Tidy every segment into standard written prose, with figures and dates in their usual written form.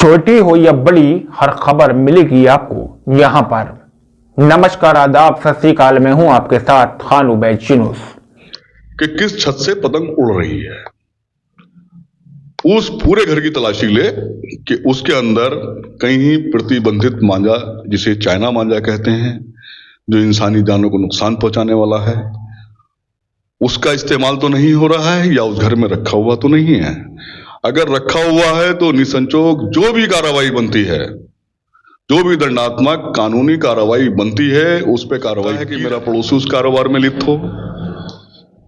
छोटी हो या बड़ी हर खबर मिलेगी आपको यहाँ पर। नमस्कार, आदाब, सत श्री अकाल। मैं हूँ आपके साथ खान उबैद चिनूस। कि किस छत से पतंग उड़ रही है, उस पूरे घर की तलाशी ले कि उसके अंदर कहीं प्रतिबंधित मांझा, जिसे चाइना मांझा कहते हैं, जो इंसानी जानों को नुकसान पहुंचाने वाला है, उसका इस्तेमाल तो नहीं हो रहा है या उस घर में रखा हुआ तो नहीं है। अगर रखा हुआ है तो निसंकोच जो भी कार्रवाई बनती है, जो भी दंडात्मक कानूनी कार्रवाई बनती है, उस पर कार्रवाई है कि मेरा पड़ोसी उस कारोबार में लिप्त हो,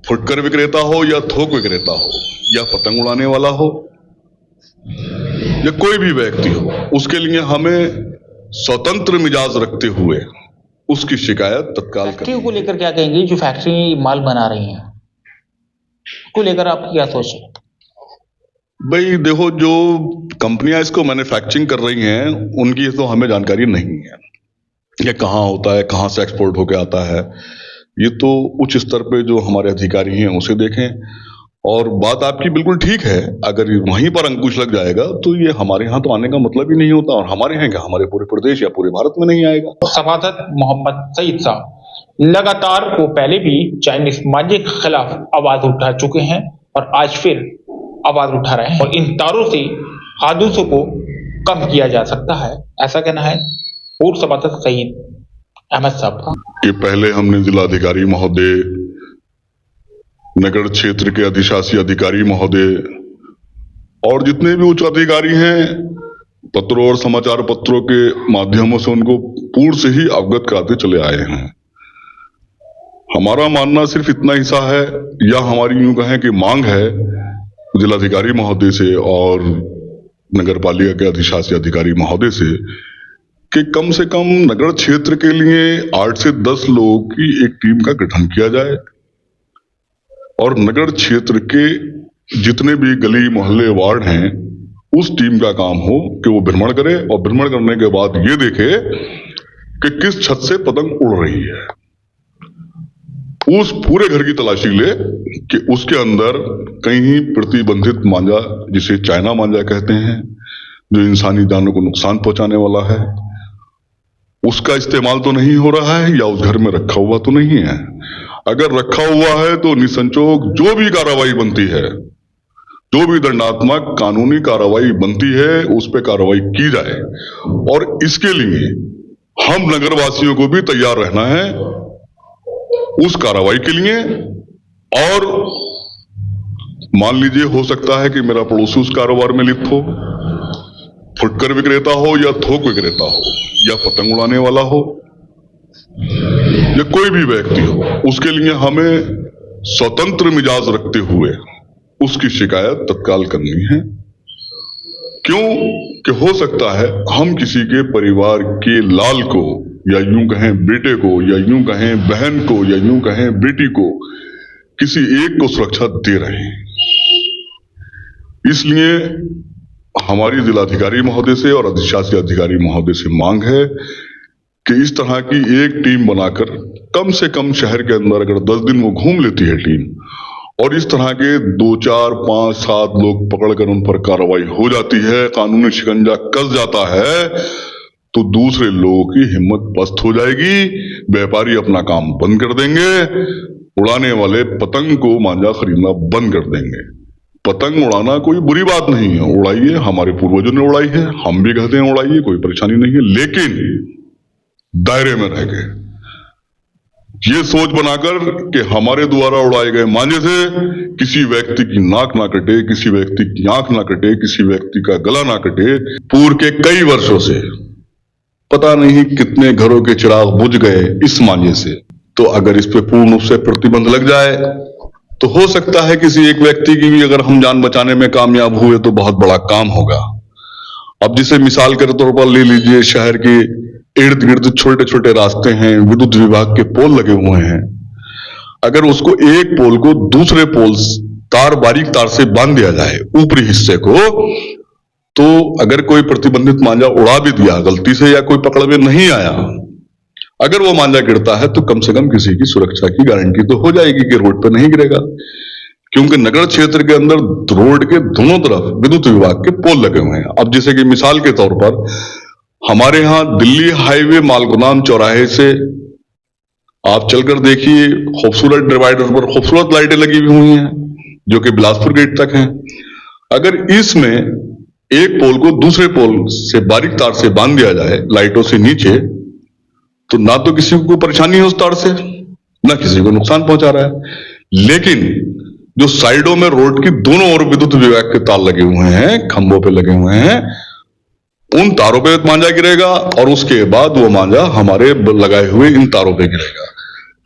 फुटकर विक्रेता हो या थोक विक्रेता हो या पतंग उड़ाने वाला हो या कोई भी व्यक्ति हो, उसके लिए हमें स्वतंत्र मिजाज रखते हुए उसकी शिकायत तत्काल फैक्ट्रियों को लेकर क्या कहेंगे जो फैक्ट्री माल बना रही हैं, को लेकर आपकी क्या सोच है? भाई देखो, जो कंपनियां इसको मैन्युफैक्चरिंग कर रही हैं उनकी तो हमें जानकारी नहीं है, ये कहाँ होता है, कहाँ से एक्सपोर्ट होके आता है। ये तो उच्च स्तर पे जो हमारे अधिकारी हैं उसे देखें। और बात आपकी बिल्कुल ठीक है, अगर वहीं पर अंकुश लग जाएगा तो ये हमारे यहाँ तो आने का मतलब ही नहीं होता, और हमारे यहाँ क्या, हमारे पूरे प्रदेश या पूरे भारत में नहीं आएगा। सभासद मोहम्मद सईद साहब लगातार वो पहले भी चाइनीज मांझे के खिलाफ आवाज उठा चुके हैं और आज फिर आवाज उठा रहे हैं, और इन तारों से हादसों को कम किया जा सकता है, ऐसा कहना है पूर्व सभासद सईद अहमद साहब का। ये पहले हमने जिलाधिकारी महोदय, नगर क्षेत्र के अधिशासी अधिकारी महोदय और जितने भी उच्च अधिकारी हैं, पत्रों और समाचार पत्रों के माध्यमों से उनको पूर्व से ही अवगत कराते चले आए हैं। हमारा मानना सिर्फ इतना हिस्सा है, या हमारी यूं कहें कि मांग है जिलाधिकारी महोदय से और नगर पालिका के अधिशासी अधिकारी महोदय से कि कम से कम नगर क्षेत्र के लिए 8 से 10 लोगों की एक टीम का गठन किया जाए, और नगर क्षेत्र के जितने भी गली मोहल्ले वार्ड हैं उस टीम का काम हो कि वो भ्रमण करे, और भ्रमण करने के बाद ये देखे कि किस छत से पतंग उड़ रही है। उस पूरे घर की तलाशी ले कि उसके अंदर कहीं प्रतिबंधित मांझा, जिसे चाइना मांझा कहते हैं, जो इंसानी जानों को नुकसान पहुंचाने वाला है, उसका इस्तेमाल तो नहीं हो रहा है या उस घर में रखा हुआ तो नहीं है। अगर रखा हुआ है तो निसंकोच जो भी कार्रवाई बनती है, जो भी दंडात्मक कानूनी कार्रवाई बनती है, उस पर कार्रवाई की जाए। और इसके लिए हम नगरवासियों को भी तैयार रहना है उस कार्रवाई के लिए। और मान लीजिए, हो सकता है कि मेरा पड़ोसी उस कारोबार में लिप्त हो, फुटकर विक्रेता हो या थोक विक्रेता हो या पतंग उड़ाने वाला हो या कोई भी व्यक्ति हो, उसके लिए हमें स्वतंत्र मिजाज रखते हुए उसकी शिकायत तत्काल करनी है। क्यों कि हो सकता है हम किसी के परिवार के लाल को, या यूं कहें बेटे को, या यूं कहें बहन को, या यूं कहें बेटी को, किसी एक को सुरक्षा दे रहे हैं। इसलिए हमारी जिलाधिकारी महोदय से और अधिशासी अधिकारी महोदय से मांग है कि इस तरह की एक टीम बनाकर कम से कम शहर के अंदर अगर 10 दिन वो घूम लेती है टीम, और इस तरह के 2, 4, 5, 7 लोग पकड़कर उन पर कार्रवाई हो जाती है, कानूनी शिकंजा कस जाता है, तो दूसरे लोगों की हिम्मत पस्त हो जाएगी, व्यापारी अपना काम बंद कर देंगे, उड़ाने वाले पतंग को मांझा खरीदना बंद कर देंगे। पतंग उड़ाना कोई बुरी बात नहीं है, उड़ाइए, हमारे पूर्वजों ने उड़ाई है, हम भी कहते हैं उड़ाइए, कोई परेशानी नहीं है, लेकिन दायरे में रह गए। ये सोच बनाकर कि हमारे द्वारा उड़ाए गए मांझे से किसी व्यक्ति की नाक ना कटे, किसी व्यक्ति की आंख ना कटे, किसी व्यक्ति का गला ना कटे। पूर्व के कई वर्षों से पता नहीं कितने घरों के चिराग बुझ गए इस मांझे से। तो अगर इस पे पूर्ण रूप से प्रतिबंध लग जाए तो हो सकता है किसी एक व्यक्ति की भी अगर हम जान बचाने में कामयाब हुए तो बहुत बड़ा काम होगा। अब जिसे मिसाल के तौर पर ले लीजिए, शहर के इर्द गिर्द छोटे छोटे रास्ते हैं, विद्युत विभाग के पोल लगे हुए हैं, अगर उसको एक पोल को दूसरे पोल बारीक तार से बांध दिया जाए ऊपरी हिस्से को, तो अगर कोई प्रतिबंधित मांझा उड़ा भी दिया गलती से या कोई पकड़ में नहीं आया, अगर वो मांझा गिरता है तो कम से कम किसी की सुरक्षा की गारंटी तो हो जाएगी कि रोड पर नहीं गिरेगा। क्योंकि नगर क्षेत्र के अंदर रोड के दोनों तरफ विद्युत विभाग के पोल लगे हुए हैं। अब जैसे कि मिसाल के तौर पर हमारे यहां दिल्ली हाईवे मालगोदाम चौराहे से आप चलकर देखिए, खूबसूरत डिवाइडर पर खूबसूरत लाइटें लगी हुई हैं जो कि बिलासपुर गेट तक हैं। अगर इसमें एक पोल को दूसरे पोल से बारीक तार से बांध दिया जाए लाइटों से नीचे, तो ना तो किसी को परेशानी है उस तार से, ना किसी को नुकसान पहुंचा रहा है। लेकिन जो साइडों में रोड की दोनों ओर विद्युत विभाग के तार लगे हुए हैं, खंभों पे लगे हुए हैं, उन तारों पे मांझा गिरेगा और उसके बाद वो मांझा हमारे लगाए हुए इन तारों पे गिरेगा,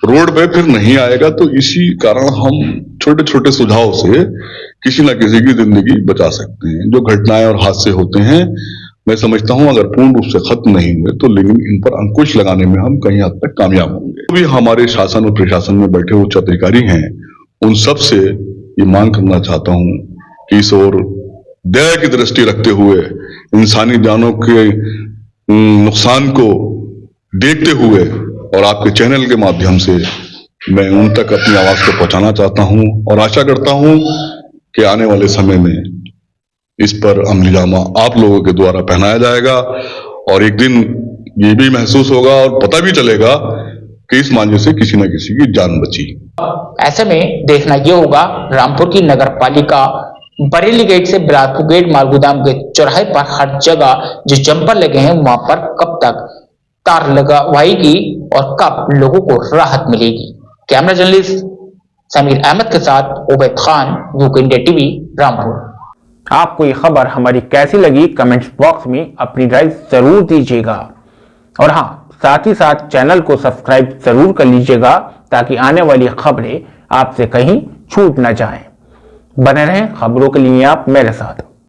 रोड पे फिर नहीं आएगा। तो इसी कारण हम छोटे छोटे सुझाव से किसी ना किसी की जिंदगी बचा सकते हैं। जो घटनाएं और हादसे होते हैं, मैं समझता हूं अगर पूर्ण रूप से खत्म नहीं हुए तो लेकिन इन पर अंकुश लगाने में हम कहीं हद तक कामयाब होंगे। तो भी हमारे शासन और प्रशासन में बैठे उच्च अधिकारी हैं, उन सब से ये मांग करना चाहता हूं कि इस ओर दया की दृष्टि रखते हुए इंसानी जानों के नुकसान को देखते हुए और आपके चैनल के माध्यम से मैं उन तक अपनी आवाज को पहुंचाना चाहता हूं और आशा करता हूं कि आने वाले समय में इस पर अमलीजामा आप लोगों के द्वारा पहनाया जाएगा और एक दिन ये भी महसूस होगा और पता भी चलेगा कि इस मांझे से किसी न किसी की जान बची। ऐसे में देखना यह होगा रामपुर की नगर पालिका बरेली गेट से बिलासपुर गेट मालगोदाम के चौराहे पर हर जगह जो जंपर लगे हैं वहां पर कब तक तार लगवाएगी और कब लोगों को राहत मिलेगी। कैमरा जर्नलिस्ट समीर अहमद के साथ Ubaid Khan, UK India TV, Rampur. आपको ये खबर हमारी कैसी लगी कमेंट्स बॉक्स में अपनी राय जरूर दीजिएगा और हाँ, साथ ही साथ चैनल को सब्सक्राइब जरूर कर लीजिएगा ताकि आने वाली खबरें आपसे कहीं छूट न जाएं। बने रहें खबरों के लिए आप मेरे साथ।